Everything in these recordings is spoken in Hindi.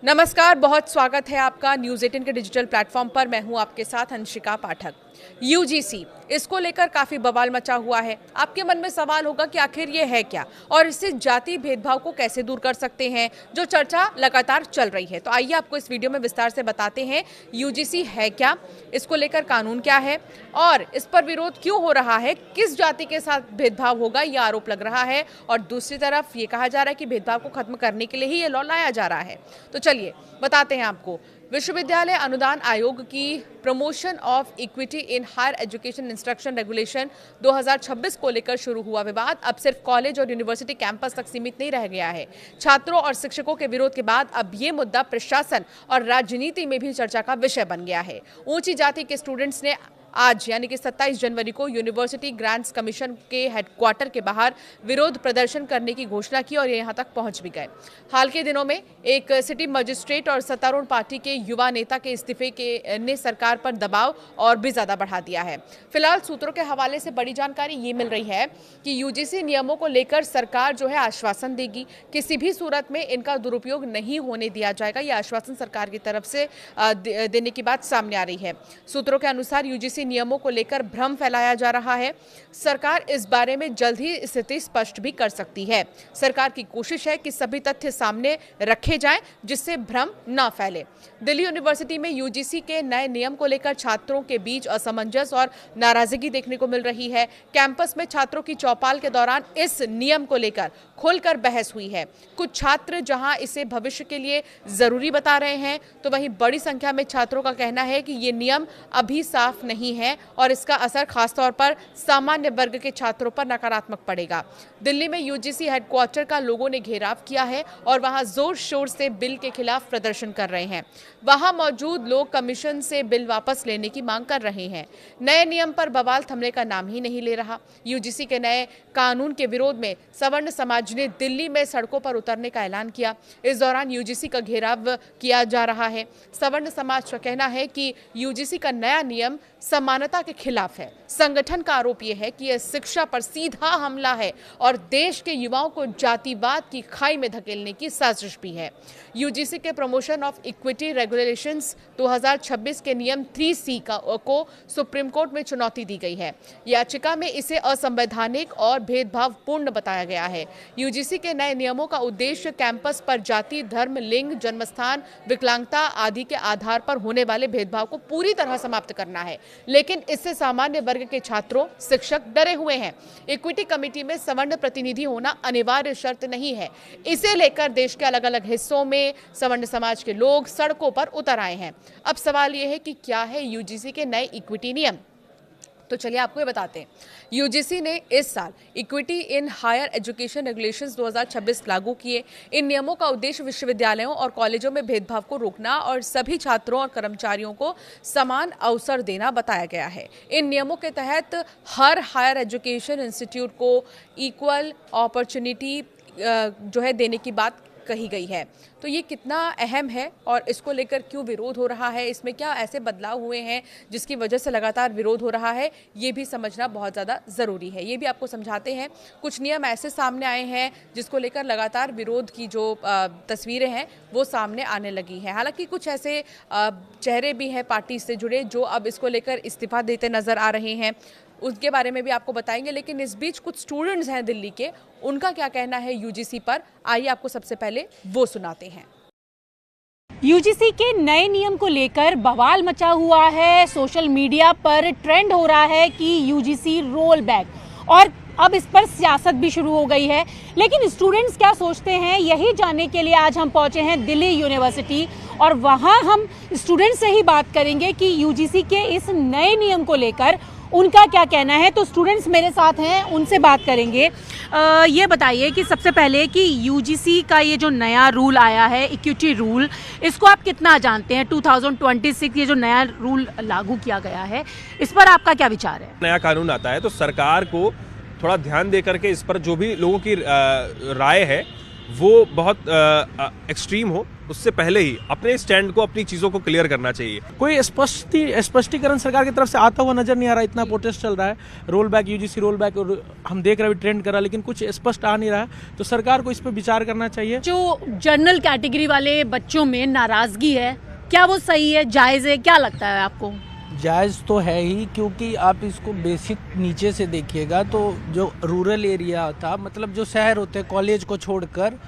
नमस्कार, बहुत स्वागत है आपका न्यूज़ 18 के डिजिटल प्लेटफॉर्म पर। मैं हूं आपके साथ अंशिका पाठक। यूजीसी, इसको लेकर काफ़ी बवाल मचा हुआ है। आपके मन में सवाल होगा कि आखिर ये है क्या और इससे जाति भेदभाव को कैसे दूर कर सकते हैं, जो चर्चा लगातार चल रही है। तो आइए आपको इस वीडियो में विस्तार से बताते हैं यूजीसी है क्या, इसको लेकर कानून क्या है और इस पर विरोध क्यों हो रहा है, किस जाति के साथ भेदभाव होगा ये आरोप लग रहा है और दूसरी तरफ ये कहा जा रहा है कि भेदभाव को खत्म करने के लिए ही ये लॉ लाया जा रहा है। तो चलिए बताते हैं आपको। विश्वविद्यालय अनुदान आयोग की promotion of equity in higher education instruction regulation 2026 को लेकर शुरू हुआ विवाद अब सिर्फ कॉलेज और यूनिवर्सिटी कैंपस तक सीमित नहीं रह गया है। छात्रों और शिक्षकों के विरोध के बाद अब ये मुद्दा प्रशासन और राजनीति में भी चर्चा का विषय बन गया है। ऊंची जाति के स्टूडेंट्स ने आज यानी कि 27 जनवरी को यूनिवर्सिटी ग्रांट्स कमीशन के हेडक्वार्टर के बाहर विरोध प्रदर्शन करने की घोषणा की और ये यहां तक पहुंच भी गए। हाल के दिनों में एक सिटी मजिस्ट्रेट और सत्तारूढ़ पार्टी के युवा नेता के इस्तीफे ने सरकार पर दबाव और भी ज्यादा बढ़ा दिया है। फिलहाल सूत्रों के हवाले से बड़ी जानकारी ये मिल रही है कि यूजीसी नियमों को लेकर सरकार जो है आश्वासन देगी, किसी भी सूरत में इनका दुरुपयोग नहीं होने दिया जाएगा। यह आश्वासन सरकार की तरफ से देने की बात सामने आ रही है। सूत्रों के अनुसार यूजीसी नियमों को लेकर भ्रम फैलाया जा रहा है। सरकार इस बारे में जल्द ही स्थिति स्पष्ट भी कर सकती है। सरकार की कोशिश है कि सभी तथ्य सामने रखे जाएं जिससे भ्रम न फैले। दिल्ली यूनिवर्सिटी में यूजीसी के नए नियम को लेकर छात्रों के बीच असमंजस और नाराजगी देखने को मिल रही है। कैंपस में छात्रों की चौपाल के दौरान इस नियम को लेकर खुलकर बहस हुई है। कुछ छात्र जहां इसे भविष्य के लिए जरूरी बता रहे हैं, तो वहीं बड़ी संख्या में छात्रों का कहना है कि ये नियम अभी साफ नहीं है और इसका असर खासतौर पर सामान्य वर्ग के छात्रों पर नकारात्मक पड़ेगा। दिल्ली में यूजीसी हेडक्वार्टर का लोगों ने घेराव किया है और वहां जोर शोर से बिल के खिलाफ प्रदर्शन कर रहे हैं। वहां मौजूद लोग कमीशन से बिल वापस लेने की मांग कर रहे हैं। नए नियम पर बवाल थमने का नाम ही नहीं ले रहा। यूजीसी के नए कानून के विरोध में सवर्ण समाज ने दिल्ली में सड़कों पर उतरने का ऐलान किया। इस दौरान यूजीसी का घेराव किया जा रहा है। सवर्ण समाज का कहना है कि यूजीसी का नया नियम समानता के खिलाफ है। संगठन का आरोप यह है कि यह शिक्षा पर सीधा हमला है और देश के युवाओं को जातिवाद की खाई में धकेलने की साजिश भी है। यूजीसी के प्रमोशन ऑफ इक्विटी रेगुलेशंस 2026 के नियम 3C को सुप्रीम कोर्ट में चुनौती दी गई है। याचिका में इसे असंवैधानिक और भेदभावपूर्ण बताया गया है। यूजीसी के नए नियमों का उद्देश्य कैंपस पर जाति, धर्म, लिंग, जन्मस्थान, विकलांगता आदि के आधार पर होने वाले भेदभाव को पूरी तरह समाप्त करना है, लेकिन इससे सामान्य वर्ग के छात्रों, शिक्षक डरे हुए हैं। इक्विटी कमेटी में सवर्ण प्रतिनिधि होना अनिवार्य शर्त नहीं है। इसे लेकर देश के अलग अलग हिस्सों में सवर्ण समाज के लोग सड़कों पर उतर आए हैं। अब सवाल यह है कि क्या है यूजीसी के नए इक्विटी नियम। तो चलिए आपको ये बताते हैं। यूजीसी ने इस साल equity in higher education regulations 2026 लागू किए। इन नियमों का उद्देश्य विश्वविद्यालयों और कॉलेजों में भेदभाव को रोकना और सभी छात्रों और कर्मचारियों को समान अवसर देना बताया गया है। इन नियमों के तहत हर हायर एजुकेशन इंस्टीट्यूट को इक्वल अपॉर्चुनिटी जो है देने की बात कही गई है। तो ये कितना अहम है और इसको लेकर क्यों विरोध हो रहा है, इसमें क्या ऐसे बदलाव हुए हैं जिसकी वजह से लगातार विरोध हो रहा है, ये भी समझना बहुत ज़्यादा ज़रूरी है। ये भी आपको समझाते हैं। कुछ नियम ऐसे सामने आए हैं जिसको लेकर लगातार विरोध की जो तस्वीरें हैं वो सामने आने लगी हैं। हालांकि कुछ ऐसे चेहरे भी हैं पार्टी से जुड़े जो अब इसको लेकर इस्तीफा देते नज़र आ रहे हैं, उसके बारे में भी आपको बताएंगे। लेकिन इस बीच कुछ स्टूडेंट्स हैं दिल्ली के, उनका क्या कहना है यूजीसी पर, आइए आपको सबसे पहले वो सुनाते हैं। यूजीसी के नए नियम को लेकर बवाल मचा हुआ है। सोशल मीडिया पर ट्रेंड हो रहा है कि यूजीसी रोल बैक, और अब इस पर सियासत भी शुरू हो गई है। लेकिन स्टूडेंट्स क्या सोचते हैं, यही जानने के लिए आज हम पहुंचे हैं दिल्ली यूनिवर्सिटी और वहां हम स्टूडेंट्स से ही बात करेंगे कि यूजीसी के इस नए नियम को लेकर उनका क्या कहना है। तो स्टूडेंट्स मेरे साथ हैं, उनसे बात करेंगे। ये बताइए कि सबसे पहले कि यूजीसी का ये जो नया रूल आया है, इक्विटी रूल, इसको आप कितना जानते हैं। 2026 ये जो नया रूल लागू किया गया है, इस पर आपका क्या विचार है। नया कानून आता है तो सरकार को थोड़ा ध्यान दे करके इस पर जो भी लोगों की राय है वो बहुत एक्सट्रीम हो उससे पहले ही अपने स्टैंड को, अपनी चीज़ों को क्लियर करना चाहिए। कोई स्पष्टीकरण सरकार की तरफ से आता हुआ नजर नहीं आ रहा। इतना प्रोटेस्ट चल रहा है, roll back, UGC roll back, और हम देख रहे हैं ट्रेंड कर रहा है, लेकिन कुछ स्पष्ट आ नहीं रहा है। तो सरकार को इस पर विचार करना चाहिए। जो जनरल कैटेगरी वाले बच्चों में नाराजगी है, क्या वो सही है, जायज है, क्या लगता है आपको? जायज़ तो है ही, क्योंकि आप इसको बेसिक नीचे से देखिएगा तो जो रूरल एरिया था, मतलब जो शहर होते हैं कॉलेज को छोड़कर,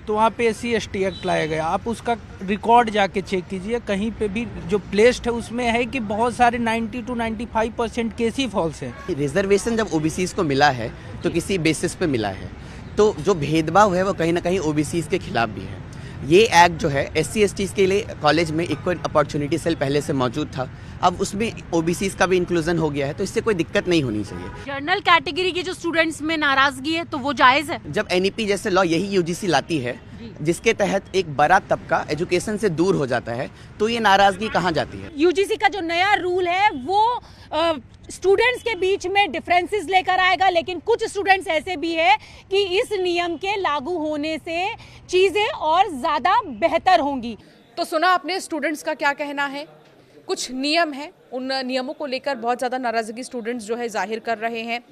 तो वहाँ पे SC/ST एक्ट लाया गया। आप उसका रिकॉर्ड जाके चेक कीजिए, कहीं पे भी जो प्लेस्ड है उसमें है कि बहुत सारे 90 to 95% केस ही फॉल्स हैं। रिजर्वेशन जब OBCs को मिला है तो किसी बेसिस पे मिला है, तो जो भेदभाव है वो कहीं ना कहीं OBCs के खिलाफ भी है। ये एक्ट जो है SC/STs के लिए कॉलेज में इक्वल अपॉर्चुनिटी सेल पहले से मौजूद था, अब उसमें OBCs का भी इंक्लूजन हो गया है, तो इससे कोई दिक्कत नहीं होनी चाहिए। जनरल कैटेगरी के जो स्टूडेंट्स में नाराजगी है तो वो जायज है? जब NEP जैसे लॉ यही UGC लाती है, जिसके तहत एक बड़ा तबका एजुकेशन से दूर हो जाता है, तो ये नाराजगी कहाँ जाती है? यूजीसी का जो नया रूल है वो स्टूडेंट्स के बीच में डिफरेंसेस लेकर आएगा, लेकिन कुछ स्टूडेंट्स ऐसे भी है कि इस नियम के लागू होने से चीजें और ज्यादा बेहतर होंगी। तो सुना आपने स्टूडेंट्स का क्या कहना है। कुछ नियम है, उन नियमों को लेकर बहुत ज़्यादा नाराज़गी स्टूडेंट्स जो है जाहिर कर रहे हैं।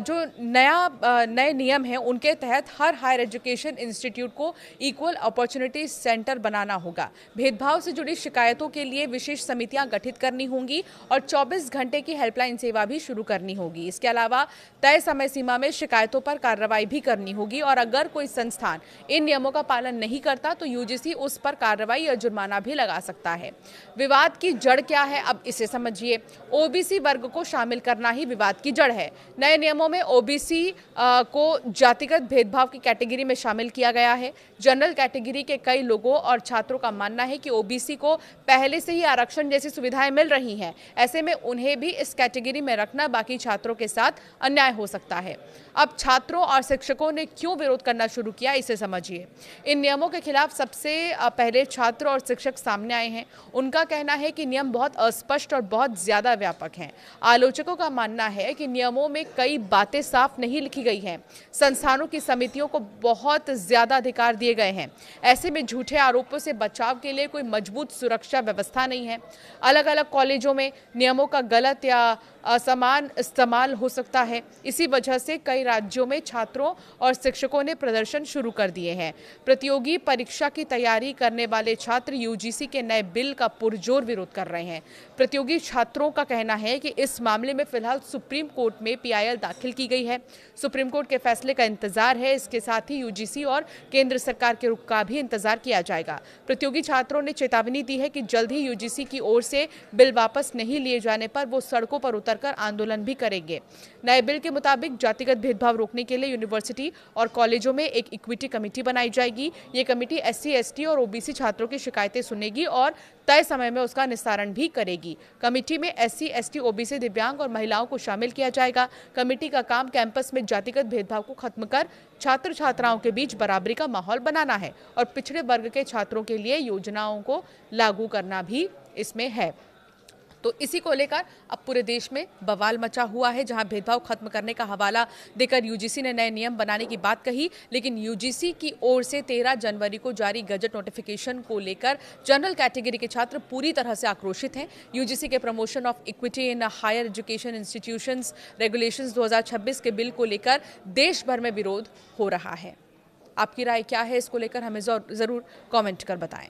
जो नए नियम हैं उनके तहत हर हायर एजुकेशन इंस्टीट्यूट को इक्वल अपॉर्चुनिटी सेंटर बनाना होगा। भेदभाव से जुड़ी शिकायतों के लिए विशेष समितियां गठित करनी होंगी और 24 घंटे की हेल्पलाइन सेवा भी शुरू करनी होगी। इसके अलावा तय समय सीमा में शिकायतों पर कार्रवाई भी करनी होगी और अगर कोई संस्थान इन नियमों का पालन नहीं करता तो UGC उस पर कार्रवाई या जुर्माना भी लगा सकता है। विवाद की जड़ क्या है, अब इसे समझिए। OBC वर्ग को शामिल करना ही विवाद की जड़ है। नए नियमों में OBC को जातिगत भेदभाव की कैटेगरी में शामिल किया गया है। जनरल कैटेगरी के कई लोगों और छात्रों का मानना है कि OBC को पहले से ही आरक्षण जैसी सुविधाएं मिल रही हैं, ऐसे में उन्हें भी इस कैटेगरी में रखना बाकी छात्रों के साथ अन्याय हो सकता है। अब छात्रों और शिक्षकों ने क्यों विरोध करना शुरू किया, इसे समझिए। इन नियमों के खिलाफ सबसे पहले छात्र और शिक्षक सामने आए हैं। उनका कहना है कि नियम बहुत अस्पष्ट और बहुत ज्यादा व्यापक हैं। आलोचकों का मानना है कि नियमों में कई बातें साफ नहीं लिखी गई हैं। संस्थानों की समितियों को बहुत ज्यादा अधिकार दिए गए हैं। ऐसे में झूठे आरोपों से बचाव के लिए कोई मजबूत सुरक्षा व्यवस्था नहीं है। अलग अलग कॉलेजों में नियमों का गलत या असमान इस्तेमाल हो सकता है। इसी वजह से कई राज्यों में छात्रों और शिक्षकों ने प्रदर्शन शुरू कर दिए हैं। प्रतियोगी परीक्षा की तैयारी करने वाले छात्र UGC के नए बिल का पुरजोर विरोध कर रहे हैं। प्रतियोगी छात्रों का कहना है कि इस मामले में फिलहाल सुप्रीम कोर्ट में PIL दाखिल की गई है। सुप्रीम कोर्ट के फैसले का इंतजार है। इसके साथ ही UGC और केंद्र सरकार के रुख का भी इंतजार किया जाएगा। प्रतियोगी छात्रों ने चेतावनी दी है कि जल्द ही UGC की ओर से बिल वापस नहीं लिए जाने पर वो सड़कों पर उतरकर आंदोलन भी करेंगे। नए बिल के मुताबिक जातिगत भेदभाव रोकने के लिए यूनिवर्सिटी और कॉलेजों में एक इक्विटी कमेटी बनाई जाएगी। ये कमेटी SC/ST और OBC छात्रों की शिकायतें सुनेगी और तय समय में उसका निस्तारण भी करेगी। कमेटी में SC/ST, OBC, दिव्यांग और महिलाओं को शामिल किया जाएगा। कमेटी का काम कैंपस में जातिगत भेदभाव को खत्म कर छात्र छात्राओं के बीच बराबरी का माहौल बनाना है और पिछड़े वर्ग के छात्रों के लिए योजनाओं को लागू करना भी इसमें है। तो इसी को लेकर अब पूरे देश में बवाल मचा हुआ है, जहां भेदभाव खत्म करने का हवाला देकर UGC ने नए नियम बनाने की बात कही, लेकिन UGC की ओर से 13 जनवरी को जारी गजट नोटिफिकेशन को लेकर जनरल कैटेगरी के छात्र पूरी तरह से आक्रोशित हैं। UGC के promotion of equity in higher education institutions regulations 2026 के बिल को लेकर देश भर में विरोध हो रहा है। आपकी राय क्या है इसको लेकर हमें जरूर कमेंट कर बताएं।